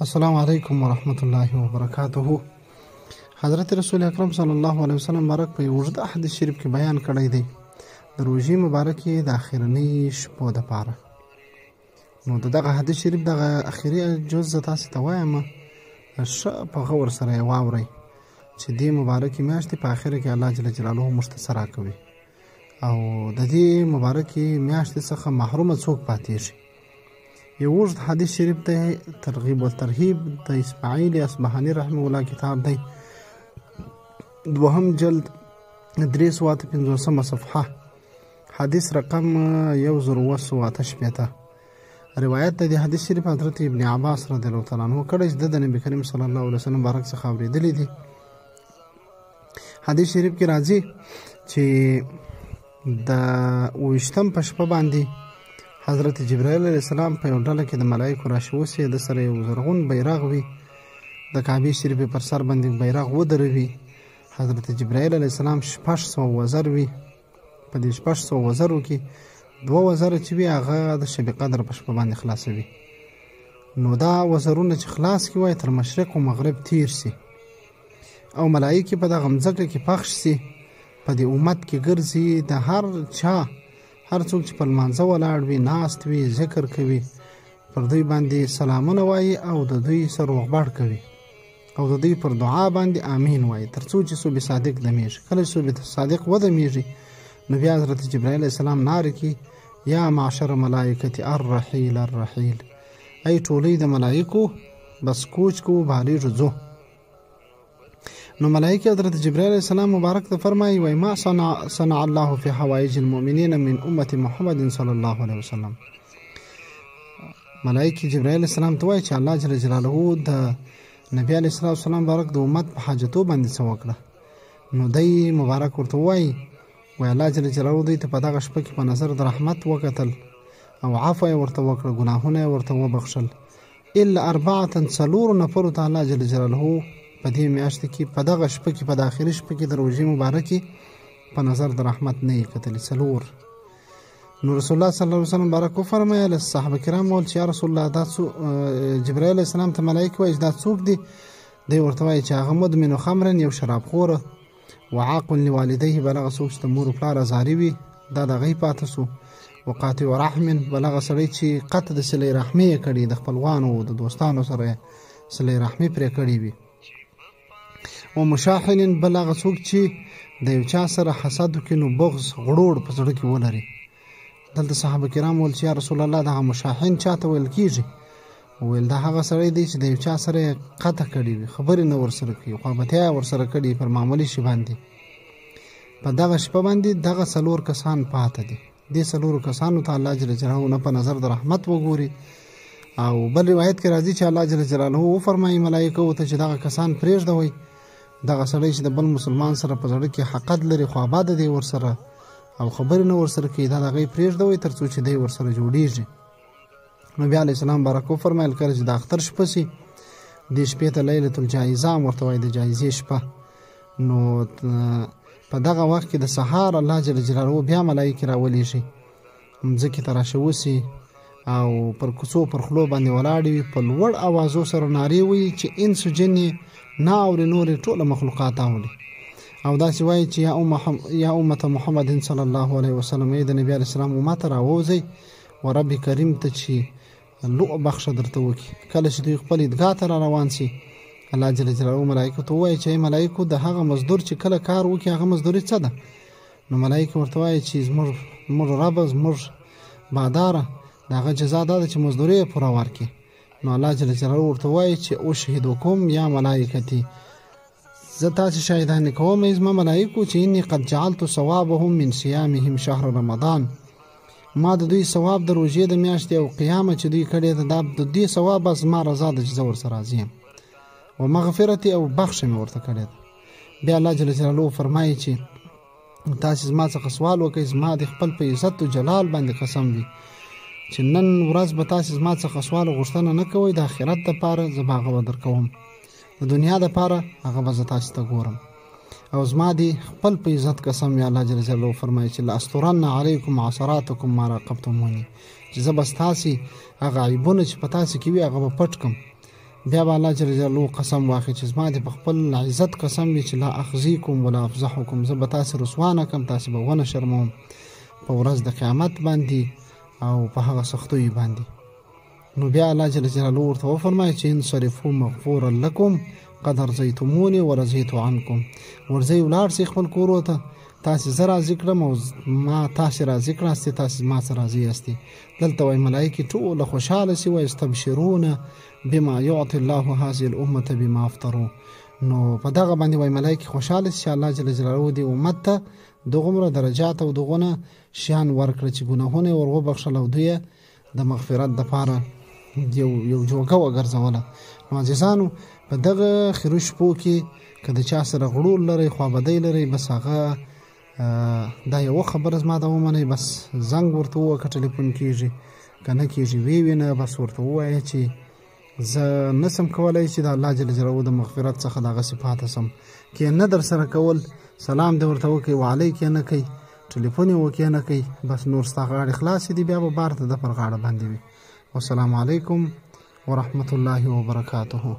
السلام علیکم ورحمت الله وبرکاته. حضرت رسول اکرم صلی الله علیه وسلم مبارک په اوږده حدیث شریف کې بیان کړی دی د روژې مبارکې د اخرنۍ شپو دپاره. نو دغه حدیث شریف دغه اخري جز زه تاسې ته وایم، ښه په غور سره یې واورئ چې دې مبارکې میاشتې په اخره کې الله جل جلاله موږ ته څه راکوي او د دې مبارکې میاشتې څخه محرومه څوک پاتېږي. یو اوږد حدیث شریف دی، ترغیب و ترهیب د اسماعیل اصبهاني رحمه الله کتاب دی، 2 جلد 350 صفحه، حدیث رقم 1288. روایت د حدیث شریف حضرت ابن عباس رضی الله تعالی عنہ کړی چې د نبی کریم صلی الله علیه وسلم مبارک څخه اورېدلی دي. حدیث شریف کې راځي چې د 28م په شپه باندې حضرت جبرائیل علیه السلام په یو ډله کې د ملایکو راشي اوسي، د سره یو زرغون بیرغ وي، د کعبې شریفې پر سر باندې بیرغ ودروي. حضرت جبرائیل علیه السلام 600 وزر وي، په دې 600 وزرو کې 2 وزره چې وي هغه د شب قدر په شپه باندې خلاصوي. نو دا وزرونه چې خلاص کې وای تر مشرق و مغرب تیر سي او ملایکې په دغه مځکه کې پخش سي، په دې امت کې ګرځي، د هر چا هر څوک چې په لمانځه ولاړ وي، ناست وي، ذکر کوي، پر دوی باندې سلامونه وایي او د دوی سر روغبړ کوي او د دوی پر دعا باندې آمین وایي، تر څو چې صوب صادق دمیږي. کله چې صوب صادق ودمیږي نو بیا حضرت جبرائیل علیه السلام ناره کی یا معشر ملائکة الرحیل الرحیل، ای ټولۍ د ملائکو بس کوچ کو بهرې رځو. نو ملائکه حضرت جبرائیل علیه السلام مبارک ته فرمایي وای ما صنع الله فی حوائج المؤمنین من امت محمد صلی الله علیه وسلم. ملائکه جبرائیل علیه السلام ته وایي چې الله جل جلاله د نبی علیه السلام مبارک د امت په حاجتو باندې څه وکړه. نو دی مبارک ورته وایي وای الله جل جلاله دوی ته په دغه شپه کې په نظر د رحمت وکتل او عفو یې ورته وکړه، ګناهونه یې ورته وبخښل، الا 4 نفرو ته الله جل جلاله په دې میاشت کې په دغه شپه کې په داخلي شپه کې د روژې مبارکې په نظر د رحمت نه یې کتلې، 4. نو رسول الله صلی الله علیه وسلم مبارک وفرمایل صحابه کرام ول چې یا رسول الله دا جبرائیل علیه السلام ته ملایکه وایي دا څوک دي؟ دی ورته وایي چې هغه مدمن خمر یو شرابخوره، وعاق لوالديه بلغه څوک چې د مور و پلار ازاري وي دا د هغې پاته سو، وقاطع رحم بلغه سړی چې قطع د صلې رحمې یې کړي، د خپلوانو د دوستانو سره یې صلې رحمې پرې کړي وي، ومشاحن بلغه څوک چې د یو چا سره حسد وکړي نو بغض غړوړ په زړه کې ولري. دلته صحابه کرام ویل چې یا رسول الله دغه مشاحن چاته ویل کیږي؟ ویل دا هغه سړی دی چې د یو چا سره قطع کړي وي، خبرې نه ورسره کوي، خوابتیا ورسره کړي پر معمولي شي باندې. په دغه شپه باندې دغه 4 کسان پاته دي، دې 4 کسانو ته الله جل جلاله نه په نظر د رحمت وګوري. او بل روایت کې راځي چې الله جل جلاله وفرمایي ملایکو ته چې دغه کسان پرېږدوئ، دغه سړی چې د بل مسلمان سره په زړه کې حقد لري، خو آباد دی ورسره او خبرې نه ورسره کوي، دا د هغې پرېږدوئ تر څو چې دی ورسره جوړیږي. نبي علیه السلام بارک وفرمایل کله چې د اختر شپه سي دې شپې ته لیلة الجایزه هم ورته وایي، د جایزې شپه. نو په دغه وخت کې د سهار الله جل جلاله بیا ملایکې راولیږي، مځکې ته راشوسي او پر کوڅو پر خلو باندې ولاړې وي، په لوړ اوازو سره نارې وایي چې انس و جن یې نه اوري، نورې ټوله مخلوقات اوري او داسې وایي چې یا امت محمد صلی الله علیه وسلم، ای د نبي علیه السلام امت راووځئ و رب کریم ته چې لو بخښه درته وکړي. کله چې دوی خپل عیدګاه ته را روان سي الله جل جلاله ملایکو ته ووایي چې ای ملایکو د هغه مزدور چې کله کار وکړي هغه مزدوري څه ده؟ نو ملایکو ورته وایي چې زموږ رب زموږ باداره د هغه جزا دا ده چې مزدوري یې پوره ورکړي. نو الله جل جلاله ورته وایي چې اشهدکم یا ملایکتي، زه تاسې شاهدانې کوم ای زما ملایکو چې انی قد جعلت ثوابهم من صیامهم شهر رمضان، ما د دوی ثواب د روژې د میاشتې او قیامه چې دوی کړې ده د دې ثواب بس زما رضا ده چې زه ورسره راضي یم، و مغفرتي او بخښه مې ورته کړې ده. بیا الله جل جلاله فرمایي چې تاسې زما څخه سوال وکړئ، زما د خپل په عزت و جلال باندې قسم وي چې نن ورځ به تاسې زما څخه سوال غوښتنه نه کوئ، د آخرت دپاره زه به هغه درکوم، د دنیا دپاره هغه به زه تاسې ته ګورم. او زما دی خپل په عزت قسم یا الله جل جلاله فرمایي چې لاسترن علیکم عثراتکم ما راقبتمونی، چې زه به ستاسې هغه عیبونه چې په تاسې کې وي هغه به پټ کړم بیا به الله جل جلاله قسم واخلي چې زما دې په خپل عزت قسم وي چې لا اخزیکم ولا افضحکم، زه به تاسې رسوا نه کړم، تاسې به ونه شرموم په ورځ د قیامت باندې او په هغه سختیو باندې. نو بیا الله جل جلاله ورته وفرمایي چې انصرفوا مغفورا لکم قد رضیتموني ورضیت عنکم، ورځئ ولاړ شئ خپل کورو ته، تاسې زه راضي کړم او ما تاسې راضي کړاستې، تاسې ما څه راضي یاستې. دلته وایي ملایکې ټوله خوشحاله شي، ویستبشرون بما یعطي الله هذه الامة بما افطروا. نو په دغه باندې وایي ملایکې خوشحاله شي چې الله جل جلاله دې امت ته دغومره درجات او دغونه شیان ورکړه چې ګناهونه یې ور وبخښل او دوی د مغفرت دپاره یو جوګه وګرځوله. نو عزیزانو په دغه خیرو شپو کې که د چا سره غړول لرئ، خوابدۍ لرئ، بس هغه دا یوه خبره زما د ومنئ، بس زنګ ورته ووهه که ټلیفون کېږي، که نه کېږي ویې وینه، بس ورته ووایه چې زه نسم کولی چې د الله جل جلاله د مغفرت څخه دغسې پاته سم. که نه در سره کول، سلام دې ورته وکړئ، وعلیک یې نه کوئ، ټلیفون یې وکړئ نه کوئ، بس نور ستا غاړې خلاصې دي، بیا به بار ته د پر غاړه باندې وي. والسلام علیکم ورحمة الله وبرکاته.